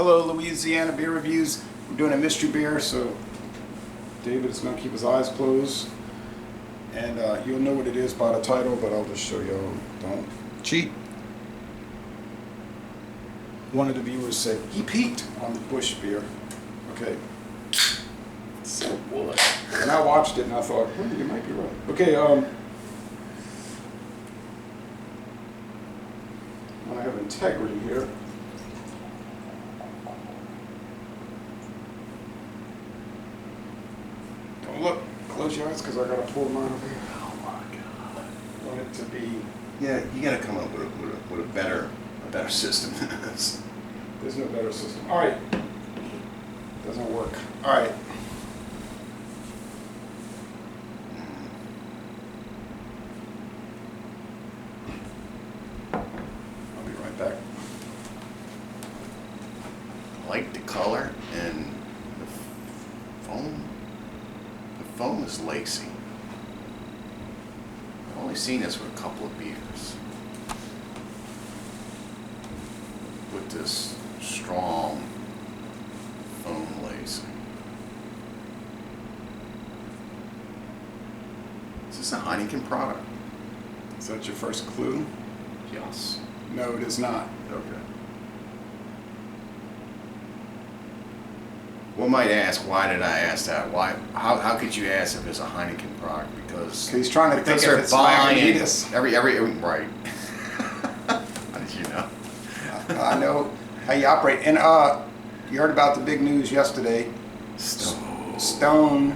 Hello, Louisiana Beer Reviews. We're doing a mystery beer, so David is going to keep his eyes closed. And you'll know what it is by the title, but I'll just show you. Don't cheat. One of the viewers said, he peaked on the Busch beer. Okay. So what? And I watched it and I thought, well, you might be right. Okay, I have integrity here. Don't look. Close your eyes because I got to pull mine over here. Oh my god. I want it to be. Yeah, you gotta come up with a better system than this. There's no better system. All right. Doesn't work. All right. I'll be right back. I like the color and the foam. The foam is lacy. I've only seen this with a couple of beers. With this strong foam lacing. Is this a Heineken product? Is that your first clue? Yes. No, it is not. Okay. One might ask, why did I ask that? Why? How could you ask if it's a Heineken product? Because He's trying to think because if they're it's buying Lagunitas. every right. How did you know? I know how you operate. And you heard about the big news yesterday. Stone,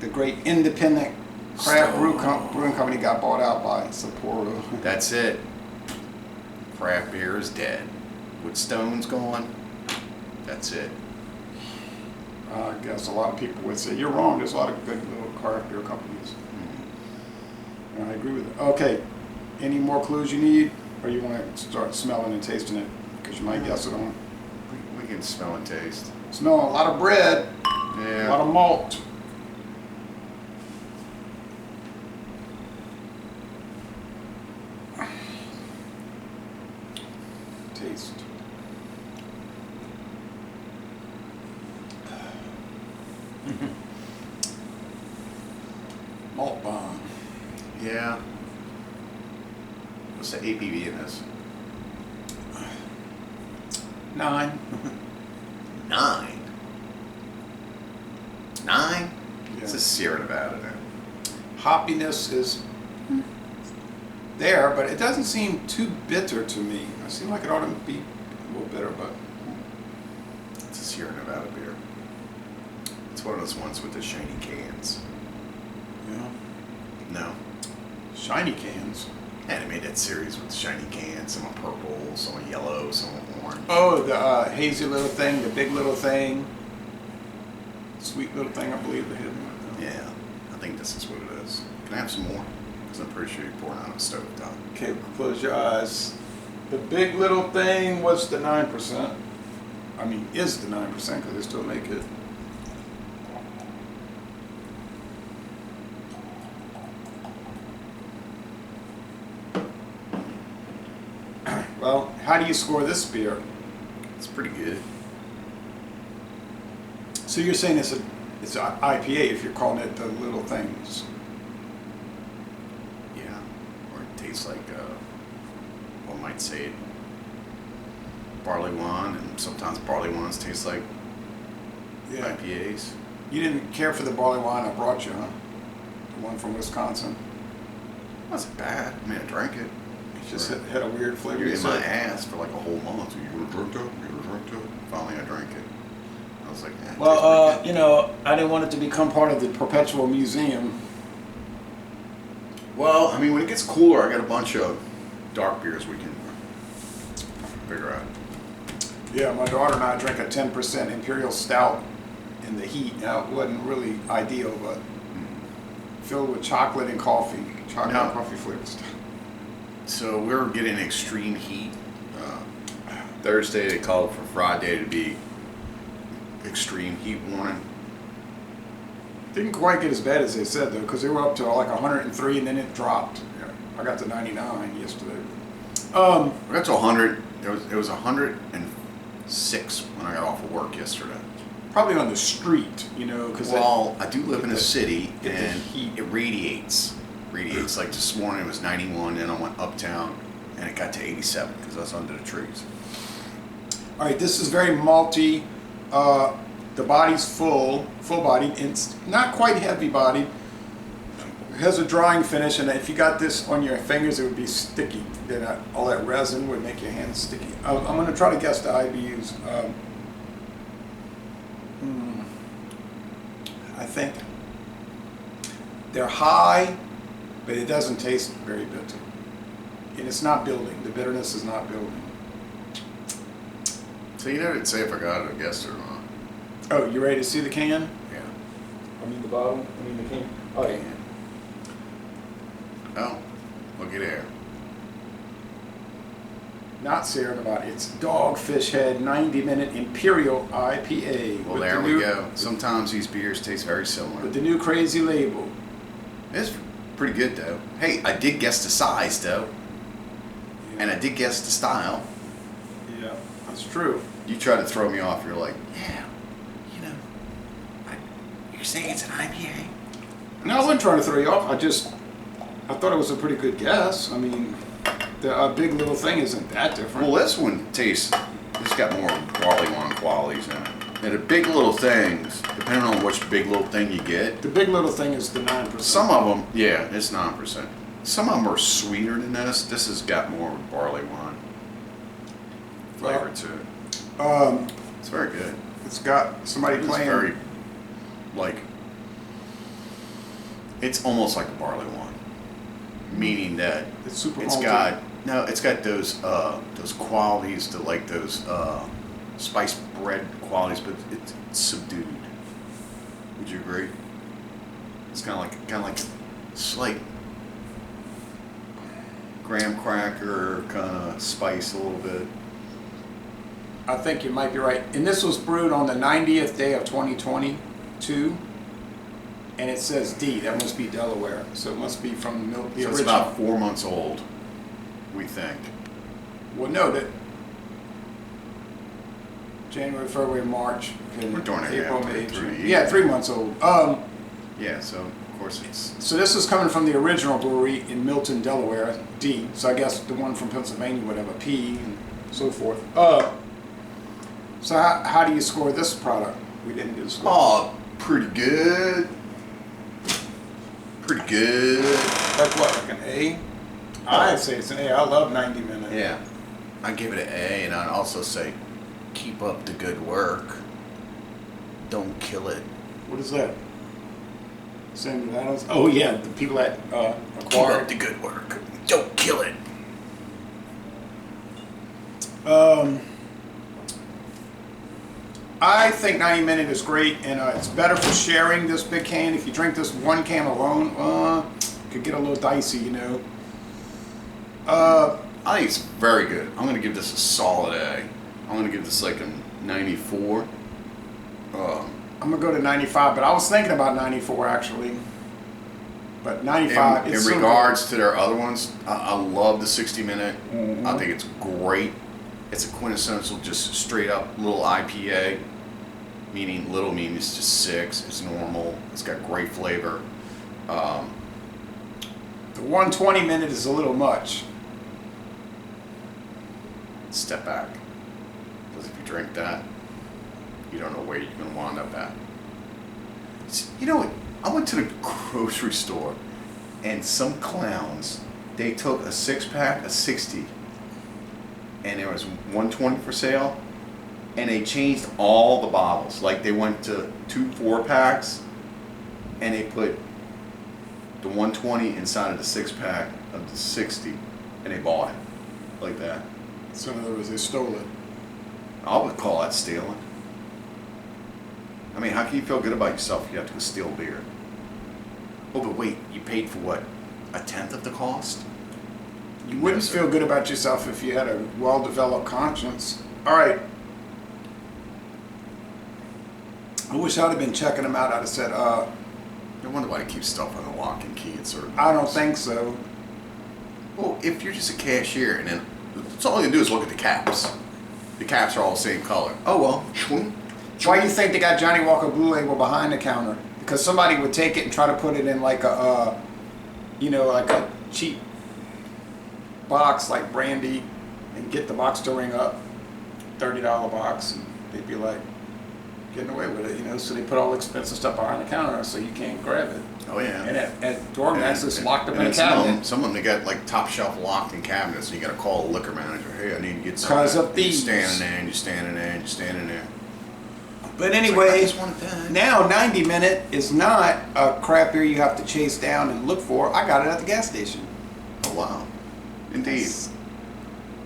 the great independent craft brewing company, got bought out by Sapporo. That's it. Craft beer is dead. With Stone's gone, that's it. I guess a lot of people would say, you're wrong. There's a lot of good little craft beer companies. And I agree with it. Okay. Any more clues you need? Or you want to start smelling and tasting it? Because you might guess it on. We can smell and taste. Smell a lot of bread. Yeah. A lot of malt. Taste. Malt bomb. Yeah. What's the ABV in this? 9. 9. 9? Yeah. It's a Sierra Nevada then. Hoppiness is there, but it doesn't seem too bitter to me. I seem like it ought to be a little bitter, but It's a Sierra Nevada beer. It's one of those ones with the shiny cans. yeah, No. shiny cans. And I made that series with shiny cans. Some are purple, some are yellow, some are orange. Oh, the hazy little thing, the big little thing, sweet little thing. I believe the hidden one. Yeah, I think this is what it is. Can I have some more? Because I'm pretty sure you're pouring out of a stove top. Okay, close your eyes. The big little thing was the 9%. I mean, is the 9% because they still make it. Well, how do you score this beer? It's pretty good. So you're saying it's an IPA if you're calling it the little things. Yeah. Or it tastes like, one might say, barley wine, and sometimes barley wines taste like IPAs. You didn't care for the barley wine I brought you, huh? The one from Wisconsin. It wasn't bad. I mean, I drank it. It just had a weird flavor. You're You in my said- ass for like a whole month. You gonna drink that? You gonna drink that? Finally, I drank it. I was like, eh, it tastes Well, pretty you know, I didn't want it to become part of the perpetual museum. good. Well, I mean, when it gets cooler, I got a bunch of dark beers we can figure out. Yeah, my daughter and I drank a 10% Imperial Stout in the heat. Now, it wasn't really ideal, but filled with chocolate and coffee. Chocolate No. and coffee flavored stuff. So we're getting extreme heat. Thursday they called for Friday to be extreme heat warning. Didn't quite get as bad as they said, though, because they were up to like 103 and then it dropped. Yeah, I got to 99 yesterday. We got to 100. It was 6 when I got off of work yesterday. Probably on the street, you know, because Well, I do live in a city, get the and heat. it radiates. Radiates. Like this morning it was 91, and I went uptown, and it got to 87 because I was under the trees. All right, this is very malty. The body's full-bodied. It's not quite heavy-bodied. It has a drying finish, and if you got this on your fingers, it would be sticky. Then all that resin would make your hands sticky. I'm going to try to guess the IBUs. I think they're high, but it doesn't taste very bitter. And it's not building. The bitterness is not building. So you never say if I got it or guessed it or not. Oh, you ready to see the can? Yeah. I mean the bottle? I mean the can? Oh, yeah. Oh, looky there. Not Sierra Nevada. It's Dogfish Head 90-minute Imperial IPA. Well, with there the we new- go. Sometimes these beers taste very similar. With the new crazy label. It's pretty good though. Hey, I did guess the size though, and I did guess the style. Yeah, that's true. You tried to throw me off. You're like, yeah, you know, you're saying it's an IPA. No, I wasn't trying to throw you off. I thought it was a pretty good guess. I mean, the Big Little Thing isn't that different. Well, this one tastes. It's got more barley wine qualities in it. And the Big Little Things, depending on which Big Little Thing you get, The Big Little Thing is the 9%. some of them, yeah, it's 9%. Some of them are sweeter than this. This has got more barley wine flavor to it. It's very good. It's got somebody It's playing. very, like, it's almost like a barley wine, meaning that It's super it's malty. got those qualities, those spice bread qualities, but it's subdued. Would you agree? It's kind of like slight graham cracker kind of spice a little bit. I think you might be right. And this was brewed on the 90th day of 2022. And it says D. That must be Delaware. So it must be from the So original. it's about 4 months old, we think. Well, no, that January, February, March, okay, We're doing it April, halfway May, through the June. year. Yeah, 3 months old. Yeah, so of course it's So this is coming from the original brewery in Milton, Delaware, D. So I guess the one from Pennsylvania would have a P and so forth. So how do you score this product? We didn't do the score. pretty good. Pretty good. Like what, like an A? I'd say it's an A. I love 90 minutes. Yeah. I give it an A, and I'd also say keep up the good work. Don't kill it. What is that? Sam Adams? Oh yeah, the people that Keep up acquired. the good work. Don't kill it. I think 90 minute is great, and it's better for sharing this big can. If you drink this one can alone, it could get a little dicey, you know. I think it's very good. I'm gonna give this a solid A. I'm gonna give this like a 94. I'm gonna go to 95, but I was thinking about 94 actually. But 95. In it's so regards to their other ones, I love the 60-minute. Mhm. I think it's great. It's a quintessential, just straight up little IPA. Meaning little means just 6. It's normal. It's got great flavor. good. The 120 minute is a little much. Step back, because if you drink that, you don't know where you're gonna wind up at. You know what? I went to the grocery store, and some clowns, they took a 6-pack of 60, and there was 120 for sale, and they changed all the bottles. Like they went to 2 4-packs, and they put the 120 inside of the 6-pack of the 60, and they bought it like that. So in other words, they stole it. I would call that stealing. I mean, how can you feel good about yourself if you have to go steal beer? Oh, but wait, you paid for what? 1/10 of the cost? You wouldn't Yes, sir. feel good about yourself if you had a well-developed conscience. All right. I wish I'd have been checking them out. I'd have said, No wonder why they keep stuff on the lock and key at certain I don't places. think so. Well, if you're just a cashier and then that's all you do is look at the caps. The caps are all the same color. Oh well. Why do you think they got Johnny Walker Blue Label behind the counter? Because somebody would take it and try to put it in like a, like a cheap box like brandy, and get the box to ring up, $30 box, and they'd be like getting away with it, So they put all the expensive stuff behind the counter so you can't grab it. Oh yeah. And at Dormax, it's locked up in a some of them- cabinet. Some of them they got like top shelf locked in cabinets, and you got to call the liquor manager. Hey, I need to get some. 'Cause of of that. You're thieves. standing there, and you're standing there, and you're standing there. But It's like, I anyway, just want that. now 90 Minute is not a crap beer you have to chase down and look for. I got it at the gas station. Oh wow. Indeed.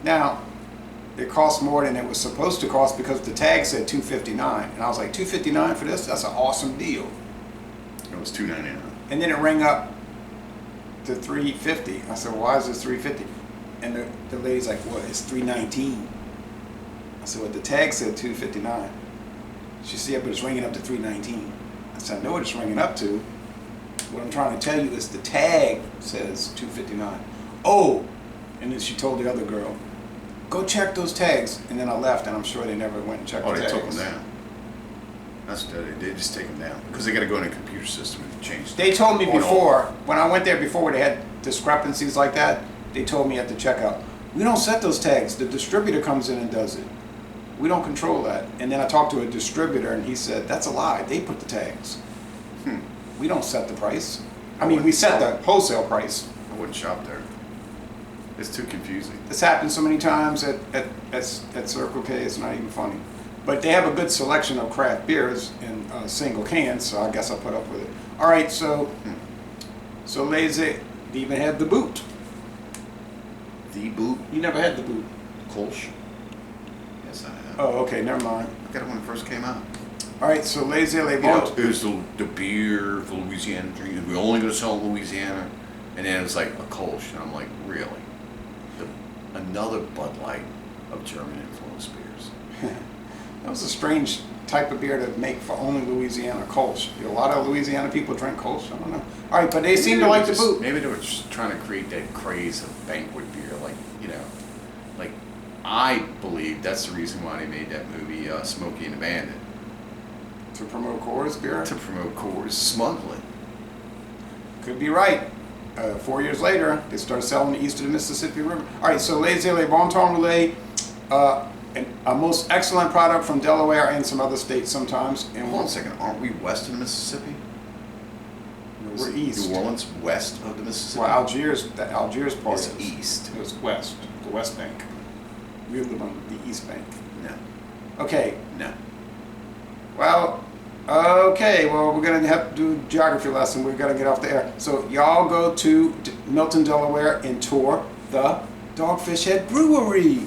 Now, it costs more than it was supposed to cost because the tag said $2.59, and I was like, $2.59 for this? That's an awesome deal. It was $2.99. And then it rang up to $3.50. I said, well, why is this $3.50? And the lady's like, well, it's $3.19. I said, well, the tag said $2.59. She said, yeah, but it's ringing up to $3.19. I said, I know what it's ringing up to. What I'm trying to tell you is the tag says $2.59. Oh, and then she told the other girl, go check those tags. And then I left, and I'm sure they never went and checked Oh, the they tags. took them down. That's they just take them down because they got to go in a computer system and change. They told me On and before, when I went there before where they had discrepancies like that, they told me at the checkout, we don't set those tags. The distributor comes in and does it. We don't control that. And then I talked to a distributor, and he said, that's a lie. They put the tags. We don't set the price. I mean, we set the wholesale price. I wouldn't shop there. It's too confusing. This happened so many times at Circle K, it's not even funny. But they have a good selection of craft beers in single cans, so I guess I'll put up with it. All right, so Lazy, they even had the boot. The boot. You never had the boot. Kolsch. Yes, I have. Oh, okay, never mind. I got it when it first came out. All right, so Lazy Le You know, Bon. it was the beer, the Louisiana drink. We're only going to sell in Louisiana. And then it was like a Kolsch. And I'm like, really? Another Bud Light of German influenced beers. That was a strange type of beer to make for only Louisiana Kolsch. A lot of Louisiana people drink Kolsch. I don't know. All right, but they seem to like the boot. Maybe they were just trying to create that craze of banquet beer. Like I believe that's the reason why they made that movie Smokey and the Bandit. To promote Coors beer? To promote Coors smuggling. Could be right. 4 years later, they started selling east of the Mississippi River. All right, so Lazy Le Bon Temps Roulé, a most excellent product from Delaware and some other states sometimes. And Hold on a second, aren't we west of the Mississippi? we're east. New Orleans west of the Mississippi? Well, the Algiers part It's is east. It was west, the West Bank. We live on the East Bank. No. Okay, No. well, we're going to have to do a geography lesson. We've got to get off the air. So y'all go to Milton, Delaware and tour the Dogfish Head Brewery.